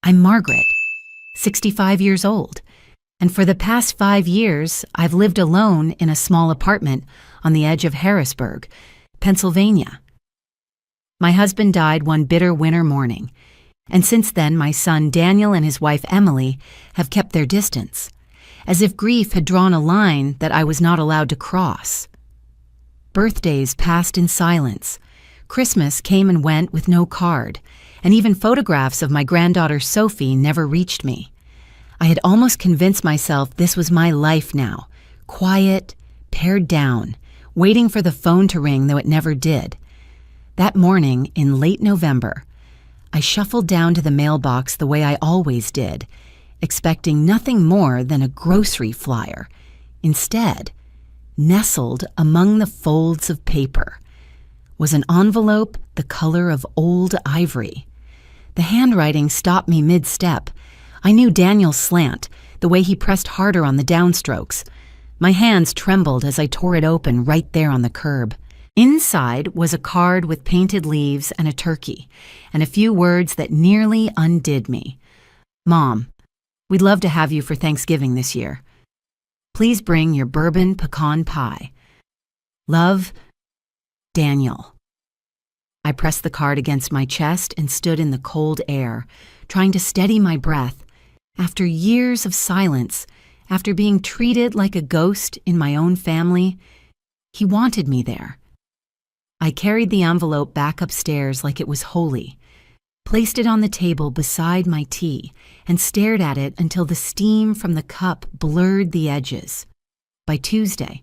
I'm Margaret, 65 years old, and for the past 5 years, I've lived alone in a small apartment on the edge of Harrisburg, Pennsylvania. My husband died one bitter winter morning, and since then my son Daniel and his wife Emily have kept their distance, as if grief had drawn a line that I was not allowed to cross. Birthdays passed in silence. Christmas came and went with no card, and even photographs of my granddaughter Sophie never reached me. I had almost convinced myself this was my life now, quiet, pared down, waiting for the phone to ring, though it never did. That morning, in late November, I shuffled down to the mailbox the way I always did, expecting nothing more than a grocery flyer. Instead, nestled among the folds of paper, was an envelope the color of old ivory. The handwriting stopped me mid-step. I knew Daniel's slant, the way he pressed harder on the downstrokes. My hands trembled as I tore it open right there on the curb. Inside was a card with painted leaves and a turkey, and a few words that nearly undid me. "Mom, we'd love to have you for Thanksgiving this year. Please bring your bourbon pecan pie. Love, Daniel." I pressed the card against my chest and stood in the cold air, trying to steady my breath. After years of silence, after being treated like a ghost in my own family, he wanted me there. I carried the envelope back upstairs like it was holy, placed it on the table beside my tea, and stared at it until the steam from the cup blurred the edges. By Tuesday,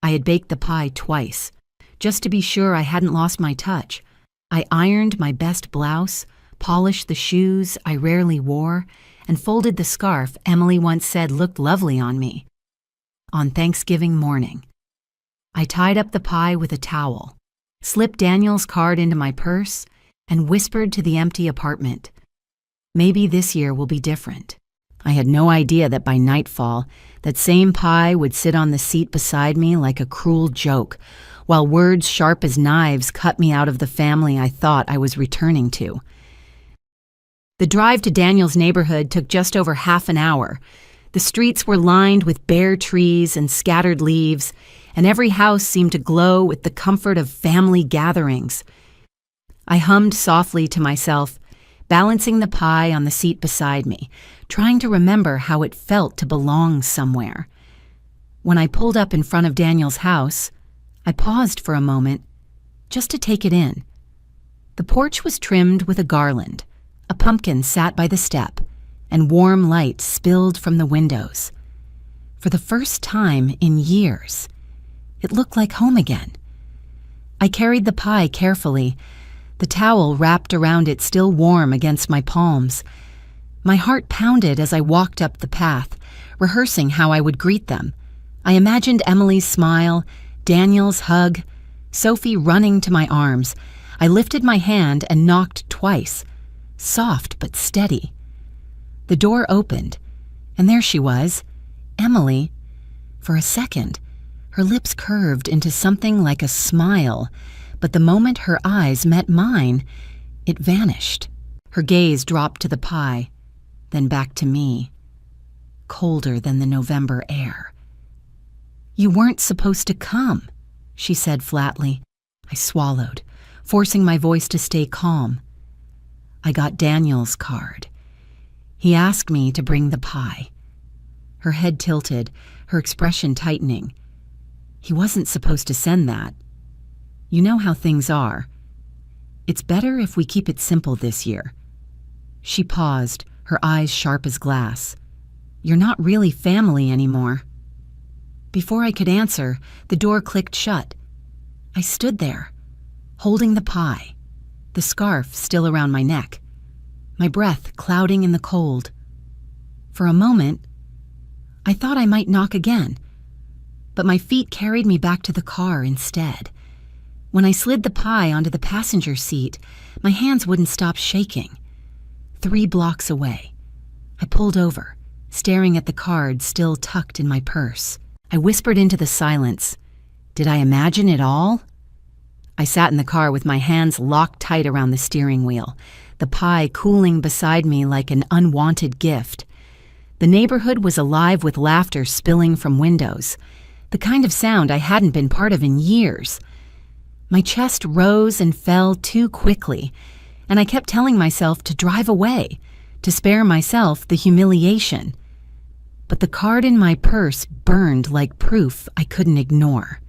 I had baked the pie twice, just to be sure I hadn't lost my touch. I ironed my best blouse, polished the shoes I rarely wore, and folded the scarf Emily once said looked lovely on me. On Thanksgiving morning, I tied up the pie with a towel, slipped Daniel's card into my purse, and whispered to the empty apartment, "Maybe this year will be different." I had no idea that by nightfall, that same pie would sit on the seat beside me like a cruel joke, while words sharp as knives cut me out of the family I thought I was returning to. The drive to Daniel's neighborhood took just over half an hour. The streets were lined with bare trees and scattered leaves, and every house seemed to glow with the comfort of family gatherings. I hummed softly to myself, balancing the pie on the seat beside me, trying to remember how it felt to belong somewhere. When I pulled up in front of Daniel's house, I paused for a moment, just to take it in. The porch was trimmed with a garland, a pumpkin sat by the step, and warm light spilled from the windows. For the first time in years, it looked like home again. I carried the pie carefully, the towel wrapped around it still warm against my palms. My heart pounded as I walked up the path, rehearsing how I would greet them. I imagined Emily's smile, Daniel's hug, Sophie running to my arms. I lifted my hand and knocked twice, soft but steady. The door opened, and there she was, Emily. For a second, her lips curved into something like a smile, but the moment her eyes met mine, it vanished. Her gaze dropped to the pie, then back to me, colder than the November air. "You weren't supposed to come," she said flatly. I swallowed, forcing my voice to stay calm. "I got Daniel's card. He asked me to bring the pie." Her head tilted, her expression tightening. "He wasn't supposed to send that. You know how things are. It's better if we keep it simple this year." She paused, her eyes sharp as glass. "You're not really family anymore." Before I could answer, the door clicked shut. I stood there, holding the pie, the scarf still around my neck, my breath clouding in the cold. For a moment, I thought I might knock again, but my feet carried me back to the car instead. When I slid the pie onto the passenger seat, my hands wouldn't stop shaking. 3 blocks away, I pulled over, staring at the card still tucked in my purse. I whispered into the silence, "Did I imagine it all?" I sat in the car with my hands locked tight around the steering wheel, the pie cooling beside me like an unwanted gift. The neighborhood was alive with laughter spilling from windows, the kind of sound I hadn't been part of in years. My chest rose and fell too quickly, and I kept telling myself to drive away, to spare myself the humiliation. But the card in my purse burned like proof I couldn't ignore.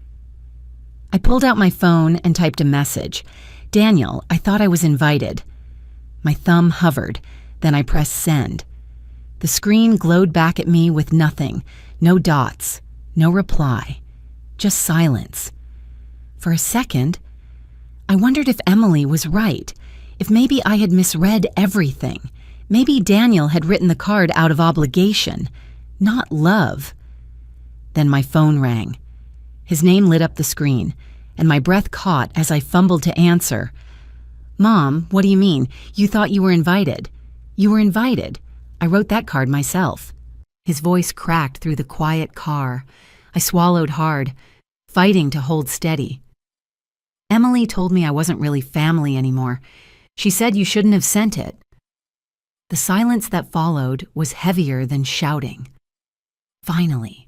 I pulled out my phone and typed a message. "Daniel, I thought I was invited." My thumb hovered, then I pressed send. The screen glowed back at me with nothing, no dots, no reply, just silence. For a second, I wondered if Emily was right, if maybe I had misread everything. Maybe Daniel had written the card out of obligation, not love. Then my phone rang. His name lit up the screen, and my breath caught as I fumbled to answer. "Mom, what do you mean? You thought you were invited." "You were invited. I wrote that card myself." His voice cracked through the quiet car. I swallowed hard, fighting to hold steady. "Emily told me I wasn't really family anymore. She said you shouldn't have sent it." The silence that followed was heavier than shouting. Finally,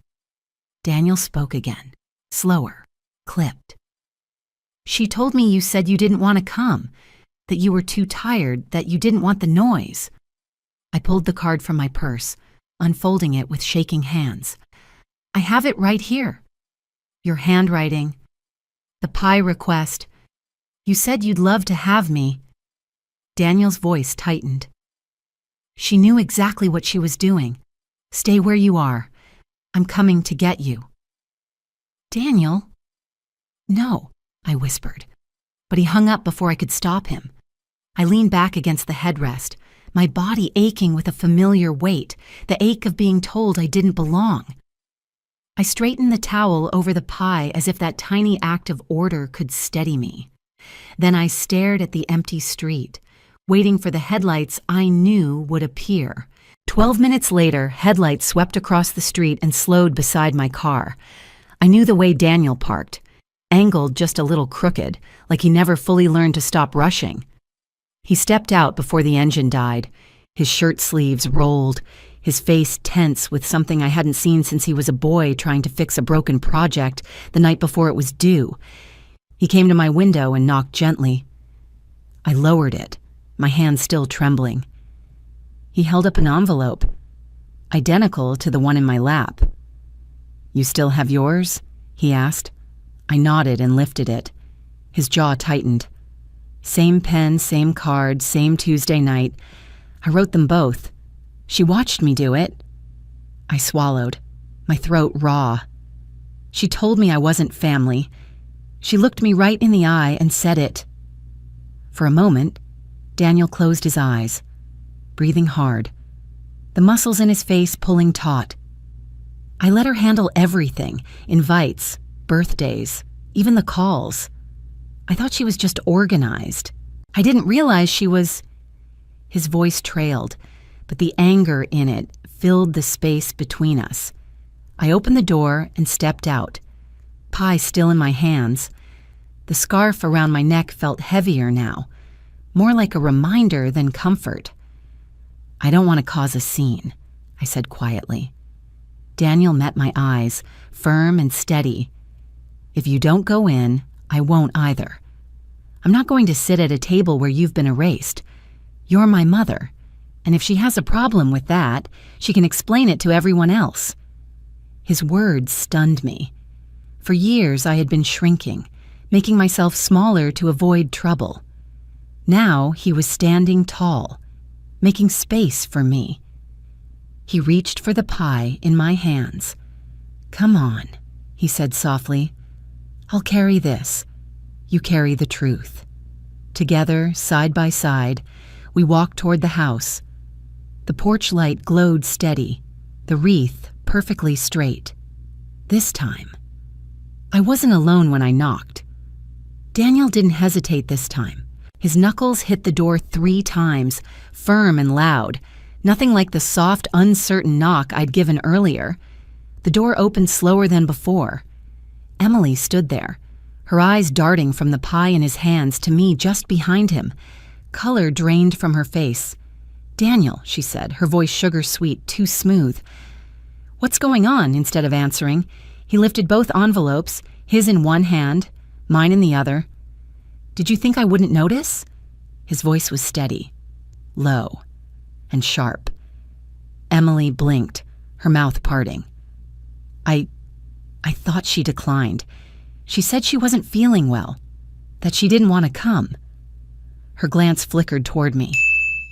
Daniel spoke again, slower, clipped. "She told me you said you didn't want to come, that you were too tired, that you didn't want the noise." I pulled the card from my purse, unfolding it with shaking hands. "I have it right here. Your handwriting, the pie request. You said you'd love to have me." Daniel's voice tightened. "She knew exactly what she was doing. Stay where you are. I'm coming to get you." "Daniel?" "No," I whispered, but he hung up before I could stop him. I leaned back against the headrest, my body aching with a familiar weight, the ache of being told I didn't belong. I straightened the towel over the pie as if that tiny act of order could steady me. Then I stared at the empty street, waiting for the headlights I knew would appear. 12 minutes later, headlights swept across the street and slowed beside my car. I knew the way Daniel parked, angled just a little crooked, like he never fully learned to stop rushing. He stepped out before the engine died, his shirt sleeves rolled, his face tense with something I hadn't seen since he was a boy trying to fix a broken project the night before it was due. He came to my window and knocked gently. I lowered it, my hand still trembling. He held up an envelope, identical to the one in my lap. "You still have yours?" he asked. I nodded and lifted it. His jaw tightened. Same pen, same card, same Tuesday night. I wrote them both. She watched me do it. I swallowed, my throat raw. She told me I wasn't family. She looked me right in the eye and said it. For a moment, Daniel closed his eyes, breathing hard, the muscles in his face pulling taut. I let her handle everything, invites, birthdays, even the calls. I thought she was just organized. I didn't realize she was... His voice trailed, but the anger in it filled the space between us. I opened the door and stepped out, pie still in my hands. The scarf around my neck felt heavier now, more like a reminder than comfort. "I don't want to cause a scene," I said quietly. Daniel met my eyes, firm and steady. "If you don't go in, I won't either. I'm not going to sit at a table where you've been erased. You're my mother, and if she has a problem with that, she can explain it to everyone else." His words stunned me. For years I had been shrinking, making myself smaller to avoid trouble. Now he was standing tall, making space for me. He reached for the pie in my hands. "Come on," he said softly. "I'll carry this. You carry the truth." Together, side by side, we walked toward the house. The porch light glowed steady, the wreath perfectly straight. This time, I wasn't alone when I knocked. Daniel didn't hesitate this time. His knuckles hit the door 3 times, firm and loud, nothing like the soft, uncertain knock I'd given earlier. The door opened slower than before. Emily stood there, her eyes darting from the pie in his hands to me just behind him, Color drained from her face. "Daniel," she said, her voice sugar-sweet, too smooth. "What's going on?" Instead of answering, he lifted both envelopes, his in one hand, mine in the other. "Did you think I wouldn't notice?" His voice was steady, low, and sharp. Emily blinked, her mouth parting. I thought she declined. She said she wasn't feeling well, that she didn't want to come. Her glance flickered toward me,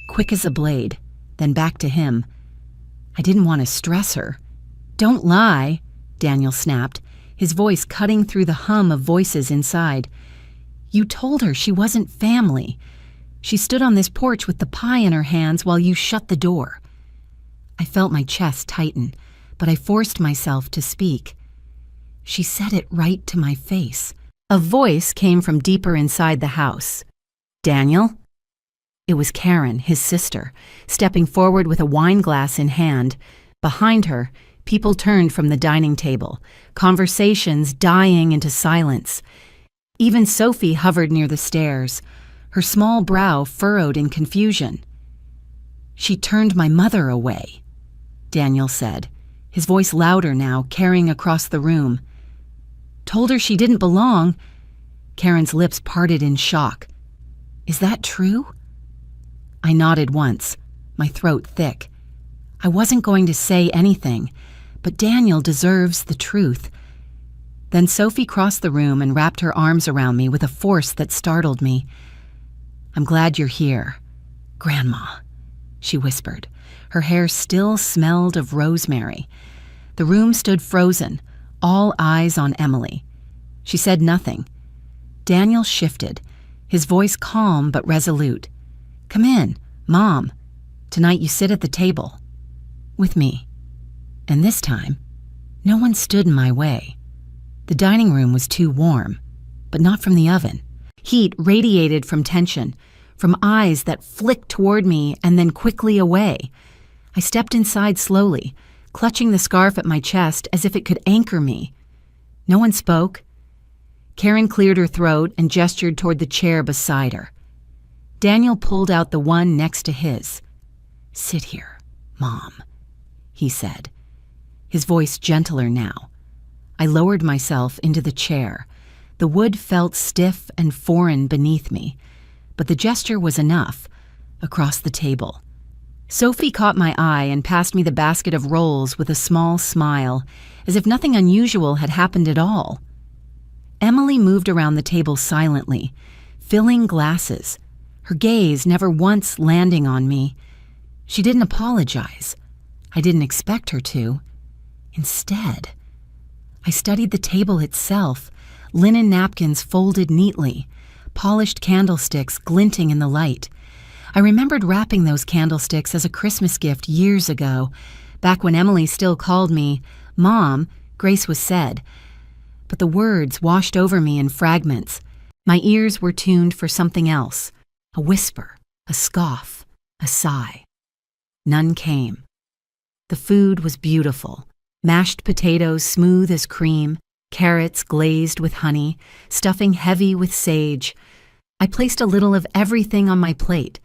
quick as a blade, then back to him. I didn't want to stress her. "Don't lie," Daniel snapped, his voice cutting through the hum of voices inside. "You told her she wasn't family. She stood on this porch with the pie in her hands while you shut the door." I felt my chest tighten, but I forced myself to speak. She said it right to my face. A voice came from deeper inside the house. "Daniel?" It was Karen, his sister, stepping forward with a wine glass in hand. Behind her, people turned from the dining table, conversations dying into silence. Even Sophie hovered near the stairs, her small brow furrowed in confusion. "She turned my mother away," Daniel said, his voice louder now, carrying across the room. "Told her she didn't belong." Karen's lips parted in shock. "Is that true?" I nodded once, my throat thick. I wasn't going to say anything, but Daniel deserves the truth. Then Sophie crossed the room and wrapped her arms around me with a force that startled me. "I'm glad you're here, Grandma," she whispered. Her hair still smelled of rosemary. The room stood frozen, all eyes on Emily. She said nothing. Daniel shifted, his voice calm but resolute. "Come in, Mom. Tonight you sit at the table. With me." And this time, no one stood in my way. The dining room was too warm, but not from the oven. Heat radiated from tension, from eyes that flicked toward me and then quickly away. I stepped inside slowly, clutching the scarf at my chest as if it could anchor me. No one spoke. Karen cleared her throat and gestured toward the chair beside her. Daniel pulled out the one next to his. "Sit here, Mom," he said, his voice gentler now. I lowered myself into the chair. The wood felt stiff and foreign beneath me, but the gesture was enough. Across the table, Sophie caught my eye and passed me the basket of rolls with a small smile, as if nothing unusual had happened at all. Emily moved around the table silently, filling glasses, her gaze never once landing on me. She didn't apologize. I didn't expect her to. Instead, I studied the table itself, linen napkins folded neatly, polished candlesticks glinting in the light. I remembered wrapping those candlesticks as a Christmas gift years ago, back when Emily still called me Mom, grace was said. But the words washed over me in fragments. My ears were tuned for something else, a whisper, a scoff, a sigh. None came. The food was beautiful. Mashed potatoes smooth as cream, carrots glazed with honey, stuffing heavy with sage. I placed a little of everything on my plate,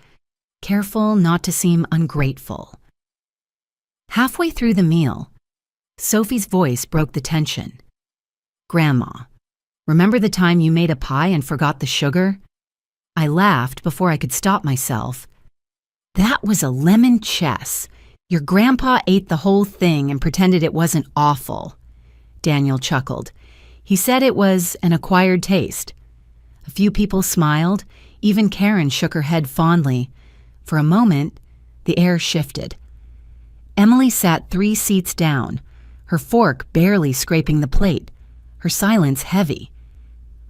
careful not to seem ungrateful. Halfway through the meal, Sophie's voice broke the tension. "Grandma, remember the time you made a pie and forgot the sugar?" I laughed before I could stop myself. "That was a lemon chess. Your grandpa ate the whole thing and pretended it wasn't awful." Daniel chuckled. He said it was an acquired taste. A few people smiled. Even Karen shook her head fondly. For a moment, the air shifted. Emily sat 3 seats down, her fork barely scraping the plate, her silence heavy.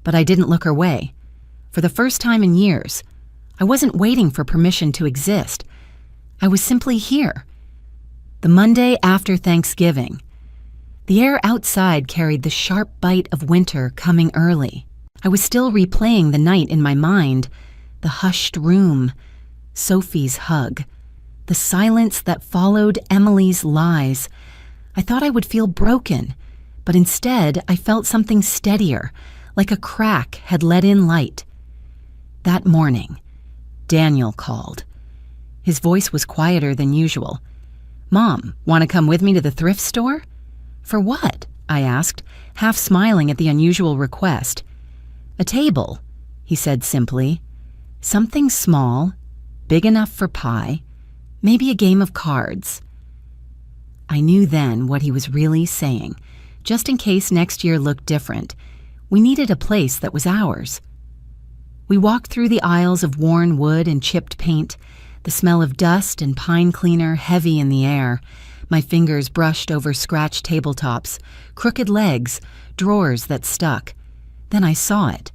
But I didn't look her way. For the first time in years, I wasn't waiting for permission to exist. I was simply here. The Monday after Thanksgiving. The air outside carried the sharp bite of winter coming early. I was still replaying the night in my mind, the hushed room, Sophie's hug, the silence that followed Emily's lies. I thought I would feel broken, but instead I felt something steadier, like a crack had let in light. That morning, Daniel called. His voice was quieter than usual. "Mom, want to come with me to the thrift store?" "For what?" I asked, half smiling at the unusual request. "A table," he said simply. "Something small, big enough for pie, maybe a game of cards." I knew then what he was really saying. Just in case next year looked different, we needed a place that was ours. We walked through the aisles of worn wood and chipped paint, the smell of dust and pine cleaner heavy in the air. My fingers brushed over scratched tabletops, crooked legs, drawers that stuck. Then I saw it.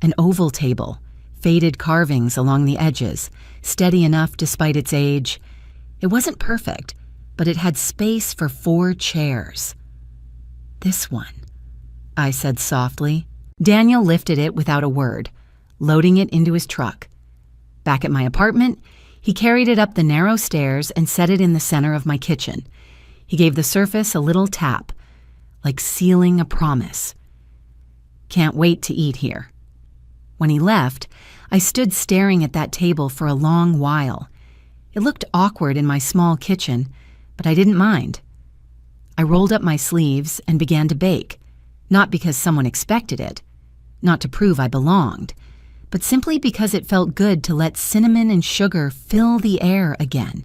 An oval table, faded carvings along the edges, steady enough despite its age. It wasn't perfect, but it had space for 4 chairs. "This one," I said softly. Daniel lifted it without a word, loading it into his truck. Back at my apartment, he carried it up the narrow stairs and set it in the center of my kitchen. He gave the surface a little tap, like sealing a promise. "Can't wait to eat here." When he left, I stood staring at that table for a long while. It looked awkward in my small kitchen, but I didn't mind. I rolled up my sleeves and began to bake, not because someone expected it, not to prove I belonged, but simply because it felt good to let cinnamon and sugar fill the air again.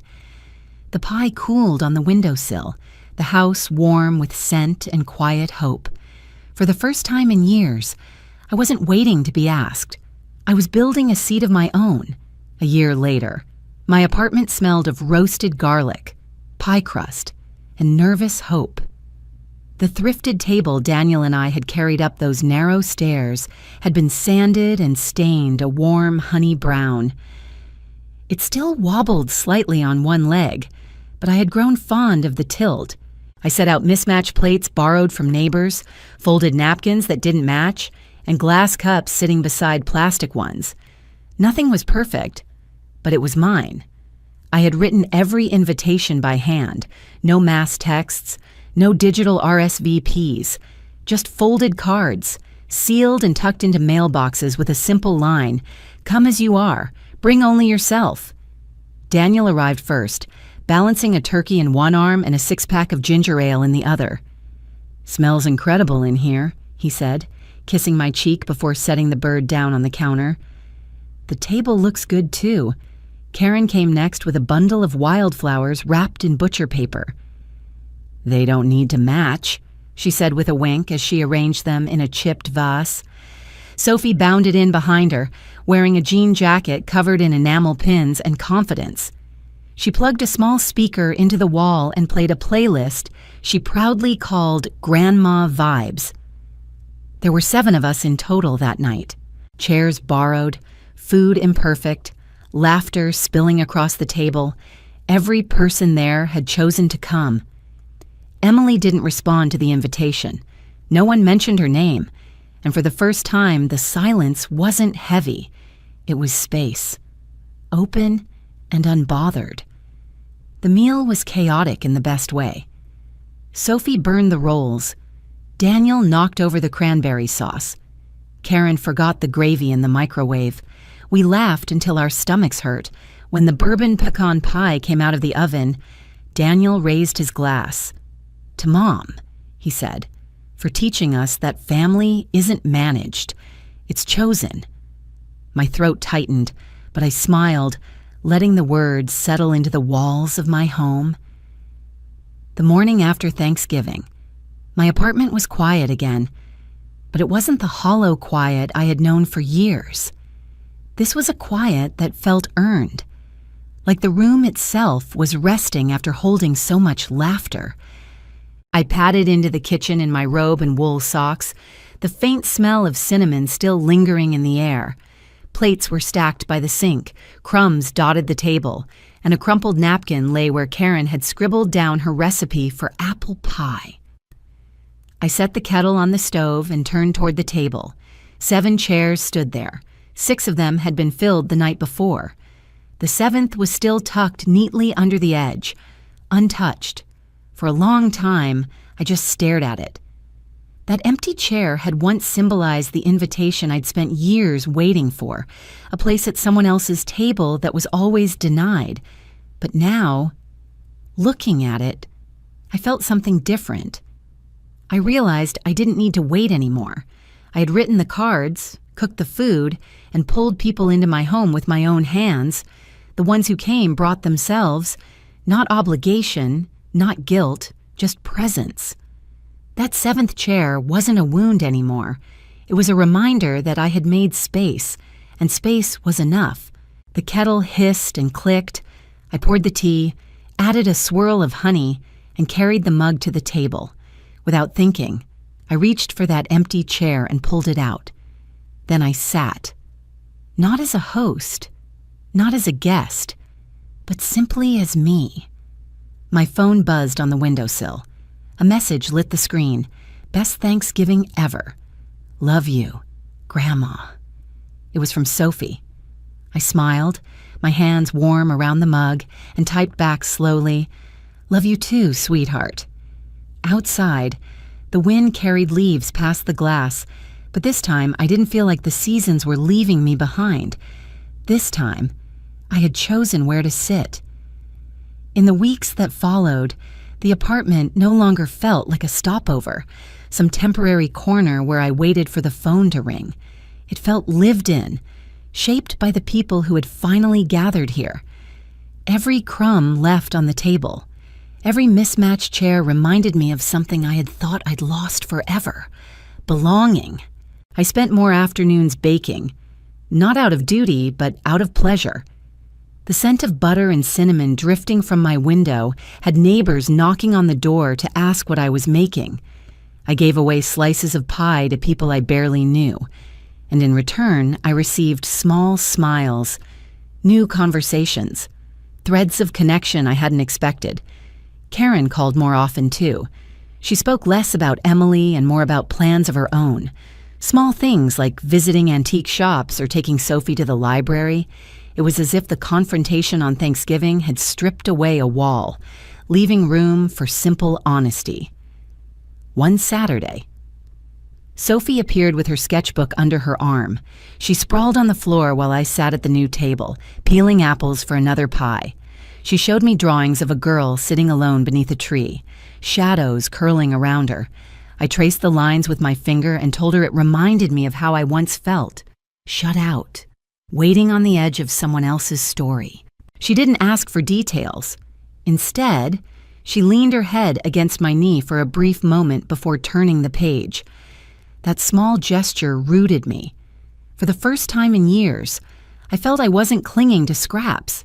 The pie cooled on the windowsill, the house warm with scent and quiet hope. For the first time in years, I wasn't waiting to be asked. I was building a seat of my own. A year later, my apartment smelled of roasted garlic, pie crust, and nervous hope. The thrifted table Daniel and I had carried up those narrow stairs had been sanded and stained a warm honey brown. It still wobbled slightly on one leg, but I had grown fond of the tilt. I set out mismatched plates borrowed from neighbors, folded napkins that didn't match, and glass cups sitting beside plastic ones. Nothing was perfect, but it was mine. I had written every invitation by hand, no mass texts, no digital RSVPs, just folded cards, sealed and tucked into mailboxes with a simple line, "Come as you are, bring only yourself." Daniel arrived first, balancing a turkey in one arm and a 6-pack of ginger ale in the other. "Smells incredible in here," he said, kissing my cheek before setting the bird down on the counter. "The table looks good, too." Karen came next with a bundle of wildflowers wrapped in butcher paper. "They don't need to match," she said with a wink as she arranged them in a chipped vase. Sophie bounded in behind her, wearing a jean jacket covered in enamel pins and confidence. She plugged a small speaker into the wall and played a playlist she proudly called Grandma Vibes. There were 7 of us in total that night. Chairs borrowed, food imperfect, laughter spilling across the table. Every person there had chosen to come. Emily didn't respond to the invitation. No one mentioned her name, and for the first time, the silence wasn't heavy. It was space, open and unbothered. The meal was chaotic in the best way. Sophie burned the rolls. Daniel knocked over the cranberry sauce. Karen forgot the gravy in the microwave. We laughed until our stomachs hurt. When the bourbon pecan pie came out of the oven, Daniel raised his glass. "To Mom," he said, "for teaching us that family isn't managed. It's chosen." My throat tightened, but I smiled, letting the words settle into the walls of my home. The morning after Thanksgiving, my apartment was quiet again, but it wasn't the hollow quiet I had known for years. This was a quiet that felt earned, like the room itself was resting after holding so much laughter. I padded into the kitchen in my robe and wool socks, the faint smell of cinnamon still lingering in the air. Plates were stacked by the sink, crumbs dotted the table, and a crumpled napkin lay where Karen had scribbled down her recipe for apple pie. I set the kettle on the stove and turned toward the table. 7 chairs stood there. 6 of them had been filled the night before. The 7th was still tucked neatly under the edge, untouched. For a long time, I just stared at it. That empty chair had once symbolized the invitation I'd spent years waiting for, a place at someone else's table that was always denied. But now, looking at it, I felt something different. I realized I didn't need to wait anymore. I had written the cards, cooked the food, and pulled people into my home with my own hands. The ones who came brought themselves, not obligation, not guilt, just presence. That seventh chair wasn't a wound anymore. It was a reminder that I had made space, and space was enough. The kettle hissed and clicked. I poured the tea, added a swirl of honey, and carried the mug to the table. Without thinking, I reached for that empty chair and pulled it out. Then I sat. Not as a host, not as a guest, but simply as me. My phone buzzed on the windowsill. A message lit the screen. Best Thanksgiving ever. Love you, Grandma. It was from Sophie. I smiled, my hands warm around the mug, and typed back slowly, Love you too, sweetheart. Outside, the wind carried leaves past the glass, but this time I didn't feel like the seasons were leaving me behind. This time, I had chosen where to sit. In the weeks that followed, the apartment no longer felt like a stopover, some temporary corner where I waited for the phone to ring. It felt lived in, shaped by the people who had finally gathered here. Every crumb left on the table, every mismatched chair reminded me of something I had thought I'd lost forever: belonging. I spent more afternoons baking, not out of duty, but out of pleasure. The scent of butter and cinnamon drifting from my window had neighbors knocking on the door to ask what I was making. I gave away slices of pie to people I barely knew, and in return, I received small smiles, new conversations, threads of connection I hadn't expected. Karen called more often, too. She spoke less about Emily and more about plans of her own. Small things like visiting antique shops or taking Sophie to the library. It was as if the confrontation on Thanksgiving had stripped away a wall, leaving room for simple honesty. One Saturday, Sophie appeared with her sketchbook under her arm. She sprawled on the floor while I sat at the new table, peeling apples for another pie. She showed me drawings of a girl sitting alone beneath a tree, shadows curling around her. I traced the lines with my finger and told her it reminded me of how I once felt, shut out, waiting on the edge of someone else's story. She didn't ask for details. Instead, she leaned her head against my knee for a brief moment before turning the page. That small gesture rooted me. For the first time in years, I felt I wasn't clinging to scraps.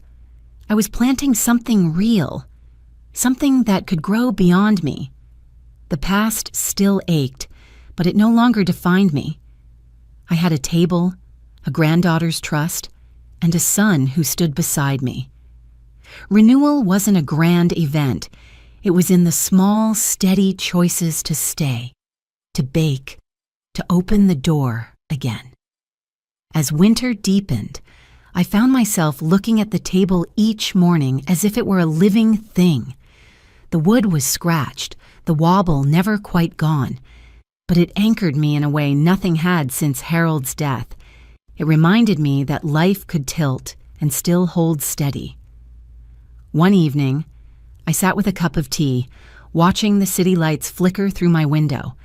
I was planting something real, something that could grow beyond me. The past still ached, but it no longer defined me. I had a table, a granddaughter's trust, and a son who stood beside me. Renewal wasn't a grand event. It was in the small, steady choices to stay, to bake, to open the door again. As winter deepened, I found myself looking at the table each morning as if it were a living thing. The wood was scratched, the wobble never quite gone, but it anchored me in a way nothing had since Harold's death. It reminded me that life could tilt and still hold steady. One evening, I sat with a cup of tea, watching the city lights flicker through my window.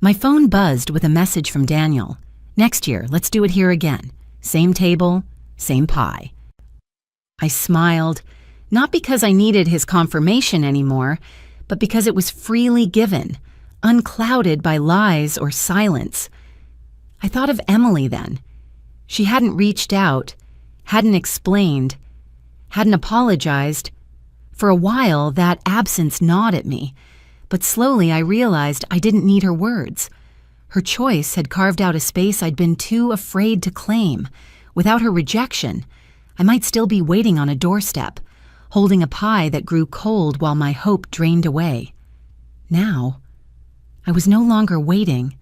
My phone buzzed with a message from Daniel. Next year, let's do it here again. Same table, same pie. I smiled, not because I needed his confirmation anymore, but because it was freely given, unclouded by lies or silence. I thought of Emily then. She hadn't reached out, hadn't explained, hadn't apologized. For a while, that absence gnawed at me, but slowly I realized I didn't need her words. Her choice had carved out a space I'd been too afraid to claim. Without her rejection, I might still be waiting on a doorstep, holding a pie that grew cold while my hope drained away. Now, I was no longer waiting.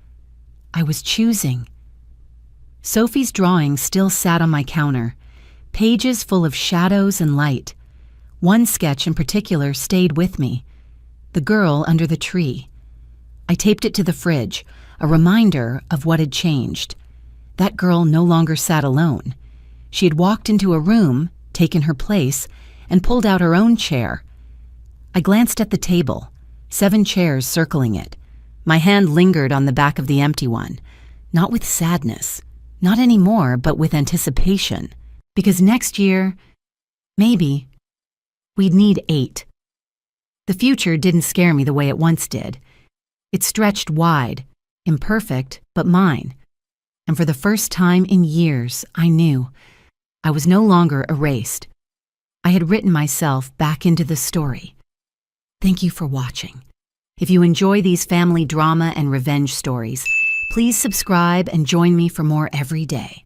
I was choosing. Sophie's drawing still sat on my counter, pages full of shadows and light. One sketch in particular stayed with me, the girl under the tree. I taped it to the fridge, a reminder of what had changed. That girl no longer sat alone. She had walked into a room, taken her place, and pulled out her own chair. I glanced at the table, 7 chairs circling it. My hand lingered on the back of the empty one, not with sadness, not anymore, but with anticipation. Because next year, maybe, we'd need 8. The future didn't scare me the way it once did. It stretched wide, imperfect, but mine. And for the first time in years, I knew I was no longer erased. I had written myself back into the story. Thank you for watching. If you enjoy these family drama and revenge stories, please subscribe and join me for more every day.